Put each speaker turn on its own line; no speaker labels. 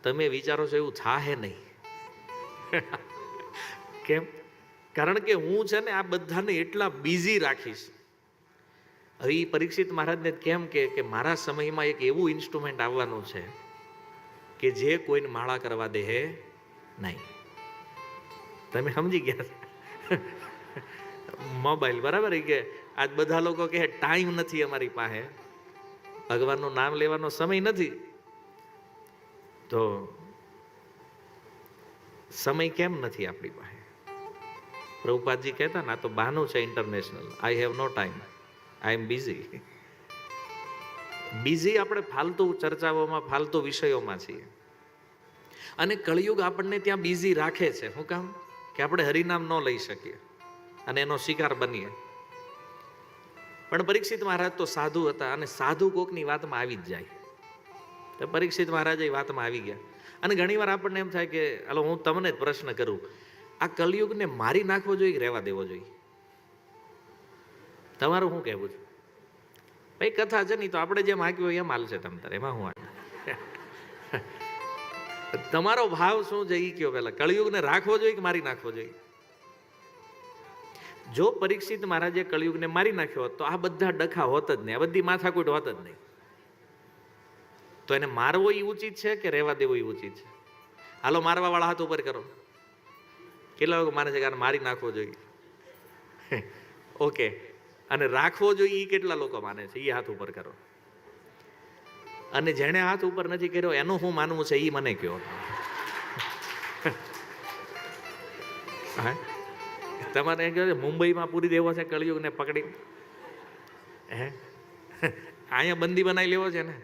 તમે વિચારો છો એવું થાહે નહીં. કેમ? કારણ કે હું છે ને આ બધાને એટલા બિઝી રાખીશ. હવે એ પરીક્ષિત મહારાજને કેમ કે મારા સમયમાં એક એવું ઇન્સ્ટ્રુમેન્ટ આવવાનું છે કે જે કોઈને માળા કરવા દે નહીં. તમે સમજી ગયા? મોબાઈલ, બરાબર કે આજ બધા લોકો કહે ટાઈમ નથી અમારી પાસે, ભગવાનનું નામ લેવાનો સમય નથી. તો સમય કેમ નથી આપણી પાસે? પ્રભુપાદજી કહેતા ને આ તો બહાનું છે international. I have no time, I am busy. Busy આપણે ફાલતુ ચર્ચાઓમાં, ફાલતુ વિષયોમાં છીએ. અને કળિયુગ આપણને ત્યાં બિઝી રાખે છે. શું કામ? કે આપણે હરિનામ ન લઈ શકીએ અને એનો શિકાર બનીએ. પણ પરીક્ષિત મહારાજ તો સાધુ હતા, અને સાધુ કોકની વાતમાં આવી જ જાય. તો પરીક્ષિત મહારાજ એ વાતમાં આવી ગયા. અને ઘણીવાર આપણને એમ થાય કે હાલો હું તમને જ પ્રશ્ન કરું, આ કલિયુગને મારી નાખવો જોઈએ કે રહેવા દેવો જોઈએ? તમારું શું કહેવું છે? ભાઈ કથા છે નહીં તો આપણે જેમ હાંક્યું હોય એમ હાલશે તમ તારે, એમાં હું તમારો ભાવ શું છે એ કયો પહેલા. કળિયુગને રાખવો જોઈએ કે મારી નાખવો જોઈએ? જો પરીક્ષિત મહારાજે કળિયુગને મારી નાખ્યો હોત તો આ બધા ડખા હોત જ નહીં, આ બધી માથાકૂટ હોત જ નહીં. તો એને મારવો એ ઉચિત છે કે રહેવા દેવો એ ઉચિત છે? હાલો મારવા વાળા હાથ ઉપર કરો. કેટલા લોકો માને છે કે મારી નાખવો જોઈએ? ઓકે. અને રાખવો જોઈએ એ કેટલા લોકો માને છે? એ હાથ ઉપર કરો. અને જેણે હાથ ઉપર નથી કર્યો એનું શું માનવું છે એ મને કહો. તમારે એમ કહે મુંબઈમાં પૂરી દેવો છે કળિયુગને પકડી, હે અહીંયા બંદી બનાવી લેવો છે ને?